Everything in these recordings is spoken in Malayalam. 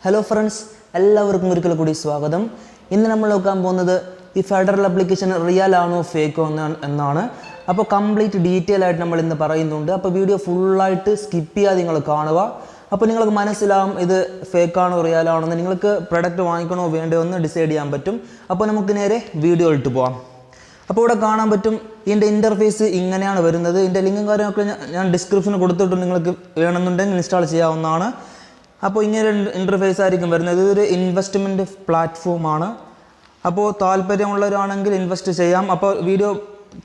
ഹലോ ഫ്രണ്ട്സ്, എല്ലാവർക്കും ഒരിക്കൽ കൂടി സ്വാഗതം. ഇന്ന് നമ്മൾ നോക്കാൻ പോകുന്നത് ഈ ഫെഡറൽ ആപ്ലിക്കേഷൻ റിയൽ ആണോ ഫേക്കോ എന്നാണ്. അപ്പോൾ കംപ്ലീറ്റ് ഡീറ്റെയിൽ ആയിട്ട് നമ്മൾ ഇന്ന് പറയുന്നുണ്ട്. അപ്പോൾ വീഡിയോ ഫുള്ളായിട്ട് സ്കിപ്പ് ചെയ്യാതെ നിങ്ങൾ കാണുക. അപ്പോൾ നിങ്ങൾക്ക് മനസ്സിലാവും ഇത് ഫേക്കാണോ റിയൽ ആണോ എന്ന്. നിങ്ങൾക്ക് പ്രൊഡക്റ്റ് വാങ്ങിക്കണോ വേണ്ടോ എന്ന് ഡിസൈഡ് ചെയ്യാൻ പറ്റും. അപ്പോൾ നമുക്ക് നേരെ വീഡിയോ ഇട്ട് പോകാം. അപ്പോൾ ഇവിടെ കാണാൻ പറ്റും ഇതിൻ്റെ ഇൻ്റർഫേസ് ഇങ്ങനെയാണ് വരുന്നത്. ഇതിൻ്റെ ലിങ്കും കാര്യമൊക്കെ ഞാൻ ഡിസ്ക്രിപ്ഷനിൽ കൊടുത്തിട്ട് നിങ്ങൾക്ക് വേണമെന്നുണ്ടെങ്കിൽ ഇൻസ്റ്റാൾ ചെയ്യാവുന്നതാണ്. അപ്പോൾ ഇങ്ങനെ ഇൻ്റർഫേസ് ആയിരിക്കും വരുന്നത്. ഇതൊരു ഇൻവെസ്റ്റ്മെൻറ്റ് പ്ലാറ്റ്ഫോമാണ്. അപ്പോൾ താല്പര്യമുള്ളവരാണെങ്കിൽ ഇൻവെസ്റ്റ് ചെയ്യാം. അപ്പോൾ വീഡിയോ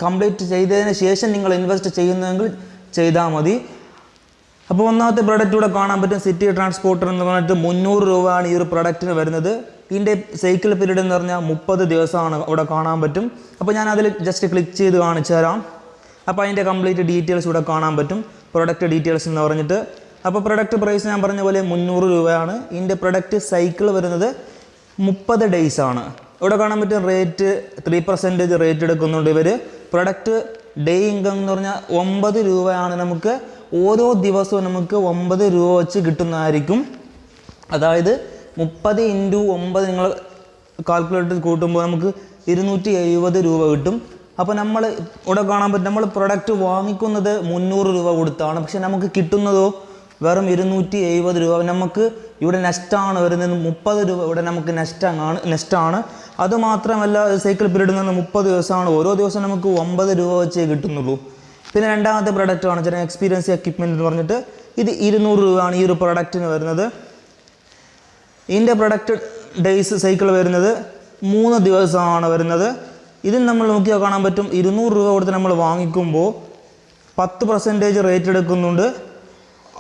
കംപ്ലീറ്റ് ചെയ്തതിന് ശേഷം നിങ്ങൾ ഇൻവെസ്റ്റ് ചെയ്യുന്നതെങ്കിൽ ചെയ്താൽ മതി. അപ്പോൾ ഒന്നാമത്തെ പ്രൊഡക്റ്റ് ഇവിടെ കാണാൻ പറ്റും, സിറ്റി ട്രാൻസ്പോർട്ടർ എന്ന് പറഞ്ഞിട്ട് 300 രൂപയാണ് ഈ ഒരു പ്രൊഡക്റ്റിന് വരുന്നത്. ഇതിൻ്റെ സൈക്കിൾ പീരീഡ് എന്ന് പറഞ്ഞാൽ 30 ദിവസമാണ് ഇവിടെ കാണാൻ പറ്റും. അപ്പോൾ ഞാൻ അതിൽ ജസ്റ്റ് ക്ലിക്ക് ചെയ്ത് കാണിച്ചു തരാം. അപ്പോൾ അതിൻ്റെ കംപ്ലീറ്റ് ഡീറ്റെയിൽസ് ഇവിടെ കാണാൻ പറ്റും, പ്രൊഡക്റ്റ് ഡീറ്റെയിൽസ് എന്ന് പറഞ്ഞിട്ട്. അപ്പോൾ പ്രൊഡക്റ്റ് പ്രൈസ് ഞാൻ പറഞ്ഞ പോലെ 300 രൂപയാണ്. ഇതിൻ്റെ പ്രൊഡക്റ്റ് സൈക്കിൾ വരുന്നത് 30 ഡേയ്സ് ആണ്. ഇവിടെ കാണാൻ പറ്റും റേറ്റ് 3% റേറ്റ് എടുക്കുന്നുണ്ട് ഇവർ. പ്രൊഡക്റ്റ് ഡേ ഇൻകം എന്ന് പറഞ്ഞാൽ 9 രൂപയാണ്. നമുക്ക് ഓരോ ദിവസവും നമുക്ക് 9 രൂപ വെച്ച് കിട്ടുന്നതായിരിക്കും. അതായത് 30 × 9 നിങ്ങൾ കാൽക്കുലേറ്റർ കൂട്ടുമ്പോൾ നമുക്ക് 270 രൂപ കിട്ടും. അപ്പോൾ നമ്മൾ ഇവിടെ കാണാൻ പറ്റും, നമ്മൾ പ്രൊഡക്റ്റ് വാങ്ങിക്കുന്നത് 300 രൂപ കൊടുത്താണ്. പക്ഷെ നമുക്ക് കിട്ടുന്നതോ വെറും 270 രൂപ. നമുക്ക് ഇവിടെ നഷ്ടമാണ് വരുന്നത് 30 രൂപ. ഇവിടെ നമുക്ക് നഷ്ടമാണ്. അതുമാത്രമല്ല, സൈക്കിൾ പീരീഡ് എന്ന് പറഞ്ഞാൽ 30 ദിവസമാണ്. ഓരോ ദിവസം നമുക്ക് 9 രൂപ വെച്ചേ കിട്ടുന്നുള്ളൂ. പിന്നെ രണ്ടാമത്തെ പ്രൊഡക്റ്റാണ് ചില എക്സ്പീരിയൻസ് എക്യുപ്മെൻറ്റ് എന്ന് പറഞ്ഞിട്ട്. ഇത് 200 രൂപയാണ് ഈ ഒരു പ്രൊഡക്റ്റിന് വരുന്നത്. ഇതിൻ്റെ പ്രൊഡക്റ്റ് ഡേയ്സ് സൈക്കിൾ വരുന്നത് 3 ദിവസമാണ് വരുന്നത്. ഇതിൽ നമ്മൾ നോക്കിയാൽ കാണാൻ പറ്റും 200 രൂപ കൊടുത്ത് നമ്മൾ വാങ്ങിക്കുമ്പോൾ 10% റേറ്റ് എടുക്കുന്നുണ്ട്.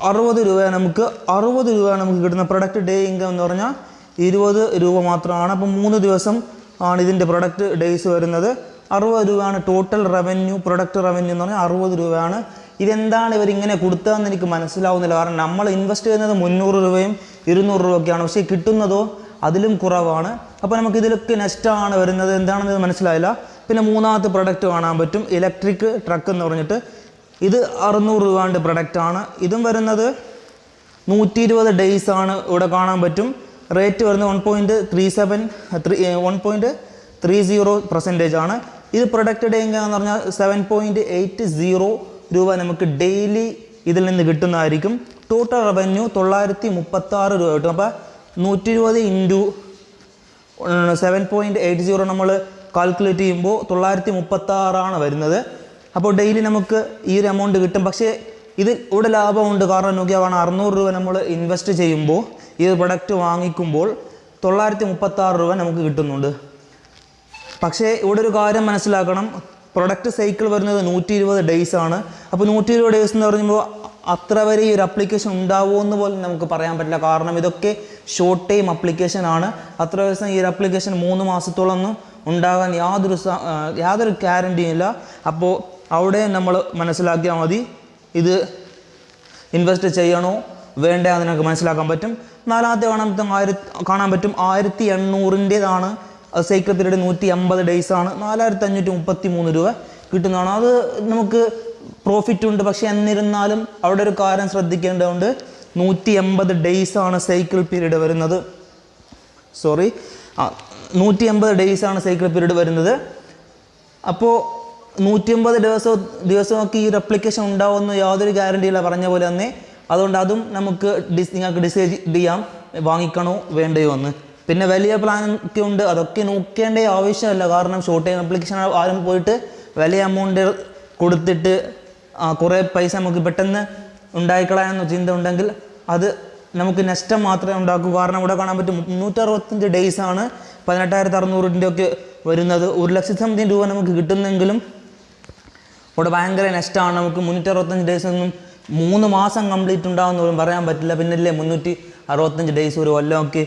60 രൂപ നമുക്ക് കിട്ടുന്ന പ്രൊഡക്റ്റ് ഡേ ഇൻകം എന്ന് പറഞ്ഞാൽ 20 രൂപ മാത്രമാണ്. അപ്പം 3 ദിവസം ആണ് ഇതിൻ്റെ പ്രൊഡക്റ്റ് ഡേയ്സ് വരുന്നത്. 60 രൂപയാണ് ടോട്ടൽ റവന്യൂ. പ്രൊഡക്റ്റ് റവന്യൂ എന്ന് പറഞ്ഞാൽ 60 രൂപയാണ്. ഇതെന്താണ് ഇവരിങ്ങനെ കൊടുത്തതെന്ന് എനിക്ക് മനസ്സിലാവുന്നില്ല. കാരണം നമ്മൾ ഇൻവെസ്റ്റ് ചെയ്യുന്നത് 300 രൂപയും 200 രൂപയൊക്കെയാണ്. പക്ഷേ കിട്ടുന്നതോ അതിലും കുറവാണ്. അപ്പോൾ നമുക്ക് ഇതിലൊക്കെ നഷ്ടമാണ് വരുന്നത്. എന്താണെന്ന് മനസ്സിലായില്ല. പിന്നെ മൂന്നാമത്തെ പ്രൊഡക്റ്റ് കാണാൻ പറ്റും, ഇലക്ട്രിക് ട്രക്ക് എന്ന് പറഞ്ഞിട്ട്. ഇത് 600 രൂപയുടെ പ്രൊഡക്റ്റാണ്. ഇതും വരുന്നത് 120 ഡേയ്സ് ആണ്. ഇവിടെ കാണാൻ പറ്റും റേറ്റ് വരുന്നത് 1.30% ആണ്. ഇത് പ്രൊഡക്റ്റ് ഡേ ഇൻകം എന്ന് പറഞ്ഞാൽ 7.80 രൂപ നമുക്ക് ഡെയിലി ഇതിൽ നിന്ന് കിട്ടുന്നതായിരിക്കും. ടോട്ടൽ റവന്യൂ 936 രൂപ കിട്ടും. അപ്പോൾ 120 × 7.80 നമ്മൾ കാൽക്കുലേറ്റ് ചെയ്യുമ്പോൾ 936 വരുന്നത്. അപ്പോൾ ഡെയിലി നമുക്ക് ഈ ഒരു എമൗണ്ട് കിട്ടും. പക്ഷേ ഇത് ഇവിടെ ലാഭമുണ്ട്. കാരണം നോക്കിയാൽ 600 രൂപ നമ്മൾ ഇൻവെസ്റ്റ് ചെയ്യുമ്പോൾ ഈ ഒരു പ്രൊഡക്റ്റ് വാങ്ങിക്കുമ്പോൾ 936 രൂപ നമുക്ക് കിട്ടുന്നുണ്ട്. പക്ഷേ ഇവിടെ ഒരു കാര്യം മനസ്സിലാക്കണം, പ്രൊഡക്റ്റ് സൈക്കിൾ വരുന്നത് 120 ഡേയ്സ് ആണ്. അപ്പോൾ 120 ഡേയ്സ് എന്ന് പറയുമ്പോൾ അത്ര വരെ ഈ ഒരു ആപ്ലിക്കേഷൻ ഉണ്ടാവുമോ എന്ന് പോലും നമുക്ക് പറയാൻ പറ്റില്ല. കാരണം ഇതൊക്കെ ഷോർട്ട് ടൈം ആപ്ലിക്കേഷൻ ആണ്. അത്ര ദിവസം ഈ ഒരു ആപ്ലിക്കേഷൻ 3 മാസത്തോളമൊന്നും ഉണ്ടാകാൻ യാതൊരു ഗ്യാരണ്ടിയും ഇല്ല. അപ്പോൾ അവിടെ നമ്മൾ മനസ്സിലാക്കിയാൽ മതി ഇത് ഇൻവെസ്റ്റ് ചെയ്യണോ വേണ്ട എന്ന് നമുക്ക് മനസ്സിലാക്കാൻ പറ്റും. നാലാമത്തെ കാണാൻ പറ്റും 1800-ൻ്റേതാണ് സൈക്കിൾ പീരീഡ്. 150 ഡേയ്സ് ആണ്. 4533 രൂപ കിട്ടുന്നതാണ്. അത് നമുക്ക് പ്രോഫിറ്റ് ഉണ്ട്. പക്ഷേ എന്നിരുന്നാലും അവിടെ ഒരു കാര്യം ശ്രദ്ധിക്കേണ്ടതുണ്ട്. 180 ഡേയ്സ് ആണ് സൈക്കിൾ പീരീഡ് വരുന്നത്. 180 ഡേയ്സ് ആണ് സൈക്കിൾ പീരീഡ് വരുന്നത്. അപ്പോൾ 180 ദിവസമൊക്കെ ഈ ഒരു ആപ്ലിക്കേഷൻ ഉണ്ടാവുമെന്ന് യാതൊരു ഗ്യാരണ്ടിയില്ല, പറഞ്ഞ പോലെ തന്നെ. അതുകൊണ്ട് അതും നിങ്ങൾക്ക് ഡിസൈഡ് ചെയ്യാം വാങ്ങിക്കണോ വേണ്ടയോ എന്ന്. പിന്നെ വലിയ പ്ലാനൊക്കെ ഉണ്ട്, അതൊക്കെ നോക്കേണ്ട ആവശ്യമില്ല. കാരണം ഷോർട്ട് ടൈം ആപ്ലിക്കേഷൻ ആരും പോയിട്ട് വലിയ എമൗണ്ട് കൊടുത്തിട്ട് കുറേ പൈസ നമുക്ക് പെട്ടെന്ന് ഉണ്ടായിക്കളയാമെന്ന് ചിന്ത ഉണ്ടെങ്കിൽ അത് നമുക്ക് നഷ്ടം മാത്രമേ ഉണ്ടാക്കൂ. കാരണം ഇവിടെ കാണാൻ പറ്റും 365 ഡേയ്സ് ആണ് 18,600 ഒക്കെ വരുന്നത്. 1,00,000 രൂപ നമുക്ക് കിട്ടുന്നെങ്കിലും ഇവിടെ ഭയങ്കര നഷ്ടമാണ്. നമുക്ക് 365 ഡേയ്സ് ഒന്നും 3 മാസം കംപ്ലീറ്റ് ഉണ്ടാകുമെന്ന് പോലും പറയാൻ പറ്റില്ല. പിന്നല്ലേ 365 ഡേയ്സ് ഒരു കൊല്ലമൊക്കെ.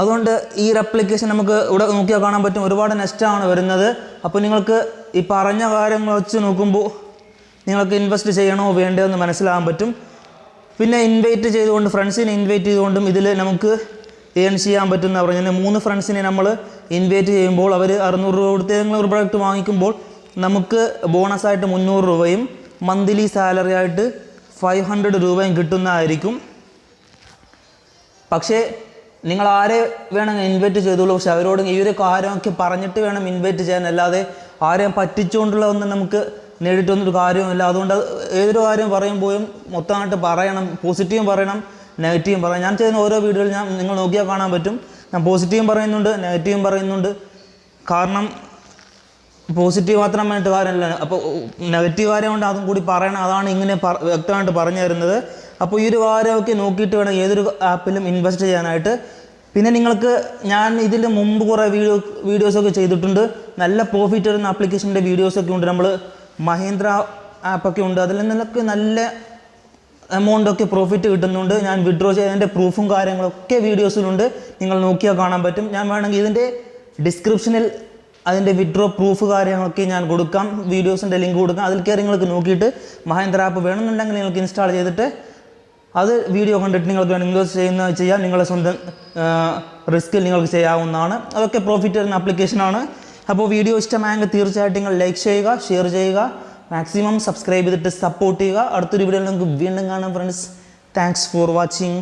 അതുകൊണ്ട് ഈ ഒരു ആപ്ലിക്കേഷൻ നമുക്ക് ഇവിടെ നോക്കിയാൽ കാണാൻ പറ്റും ഒരുപാട് നഷ്ടമാണ് വരുന്നത്. അപ്പോൾ നിങ്ങൾക്ക് ഈ പറഞ്ഞ കാര്യങ്ങൾ വെച്ച് നോക്കുമ്പോൾ നിങ്ങൾക്ക് ഇൻവെസ്റ്റ് ചെയ്യണോ വേണ്ടയോ എന്ന് മനസ്സിലാകാൻ പറ്റും. പിന്നെ ഫ്രണ്ട്സിനെ ഇൻവൈറ്റ് ചെയ്തുകൊണ്ടും ഇതിൽ നമുക്ക് ഏൺ ചെയ്യാൻ പറ്റുന്ന പറഞ്ഞാൽ 3 ഫ്രണ്ട്സിനെ നമ്മൾ ഇൻവൈറ്റ് ചെയ്യുമ്പോൾ അവർ 600 രൂപ കൊടുത്ത് ഏതെങ്കിലും ഒരു പ്രൊഡക്റ്റ് വാങ്ങിക്കുമ്പോൾ നമുക്ക് ബോണസായിട്ട് 300 രൂപയും മന്ത്ലി സാലറി ആയിട്ട് 500 രൂപയും കിട്ടുന്നതായിരിക്കും. പക്ഷേ നിങ്ങൾ ആരെ വേണം ഇൻവൈറ്റ് ചെയ്തോളൂ, പക്ഷെ അവരോട് ഈ ഒരു കാര്യമൊക്കെ പറഞ്ഞിട്ട് വേണം ഇൻവൈറ്റ് ചെയ്യാൻ. അല്ലാതെ ആരെയും പറ്റിച്ചുകൊണ്ടുള്ള ഒന്നും നമുക്ക് നേടിയിട്ടൊന്നൊരു കാര്യവുമില്ല. അതുകൊണ്ട് ഏതൊരു കാര്യം പറയുമ്പോഴും മൊത്തമായിട്ട് പറയണം, പോസിറ്റീവും പറയണം നെഗറ്റീവും പറയണം. ഞാൻ ചെയ്യുന്ന ഓരോ വീഡിയോയിൽ നിങ്ങൾ നോക്കിയാൽ കാണാൻ പറ്റും, ഞാൻ പോസിറ്റീവും പറയുന്നുണ്ട് നെഗറ്റീവും പറയുന്നുണ്ട്. കാരണം പോസിറ്റീവ് മാത്രമായിട്ട് കാര്യമല്ല, അപ്പോൾ നെഗറ്റീവ് കാര്യം കൊണ്ട് അതും കൂടി പറയണം. അതാണ് ഇങ്ങനെ വ്യക്തമായിട്ട് പറഞ്ഞു തരുന്നത്. അപ്പോൾ ഈ ഒരു കാര്യമൊക്കെ നോക്കിയിട്ട് വേണം ഏതൊരു ആപ്പിലും ഇൻവെസ്റ്റ് ചെയ്യാനായിട്ട്. പിന്നെ നിങ്ങൾക്ക് ഞാൻ ഇതിൽ മുമ്പ് കുറേ വീഡിയോസൊക്കെ ചെയ്തിട്ടുണ്ട്. നല്ല പ്രോഫിറ്റ് വരുന്ന ആപ്ലിക്കേഷൻ്റെ വീഡിയോസൊക്കെ ഉണ്ട്. നമ്മൾ മഹീന്ദ്ര ആപ്പൊക്കെ ഉണ്ട്, അതിൽ നിന്നൊക്കെ നല്ല എമൗണ്ടൊക്കെ പ്രോഫിറ്റ് കിട്ടുന്നുണ്ട്. ഞാൻ വിഡ്രോ ചെയ്തതിൻ്റെ പ്രൂഫും കാര്യങ്ങളൊക്കെ വീഡിയോസിലുണ്ട്, നിങ്ങൾ നോക്കിയാൽ കാണാൻ പറ്റും. ഞാൻ വേണമെങ്കിൽ ഇതിൻ്റെ ഡിസ്ക്രിപ്ഷനിൽ അതിൻ്റെ വിഡ്രോ പ്രൂഫ് കാര്യങ്ങളൊക്കെ ഞാൻ കൊടുക്കാം, വീഡിയോസിൻ്റെ ലിങ്ക് കൊടുക്കാം. അതിൽ കയറി നിങ്ങൾക്ക് നോക്കിയിട്ട് മഹീന്ദ്ര ആപ്പ് വേണമെന്നുണ്ടെങ്കിൽ നിങ്ങൾക്ക് ഇൻസ്റ്റാൾ ചെയ്തിട്ട് അത് വീഡിയോ കണ്ടിട്ട് നിങ്ങൾക്ക് വേണമെങ്കിൽ ചെയ്യാം. നിങ്ങളുടെ സ്വന്തം റിസ്കിൽ നിങ്ങൾക്ക് ചെയ്യാവുന്നതാണ്. അതൊക്കെ പ്രോഫിറ്റ് വരുന്ന ആപ്ലിക്കേഷനാണ്. അപ്പോൾ വീഡിയോ ഇഷ്ടമായെങ്കിൽ തീർച്ചയായിട്ടും നിങ്ങൾ ലൈക്ക് ചെയ്യുക, ഷെയർ ചെയ്യുക, മാക്സിമം സബ്സ്ക്രൈബ് ചെയ്തിട്ട് സപ്പോർട്ട് ചെയ്യുക. അടുത്തൊരു വീഡിയോയിൽ നമുക്ക് വീണ്ടും കാണാം ഫ്രണ്ട്സ്. Thanks for watching.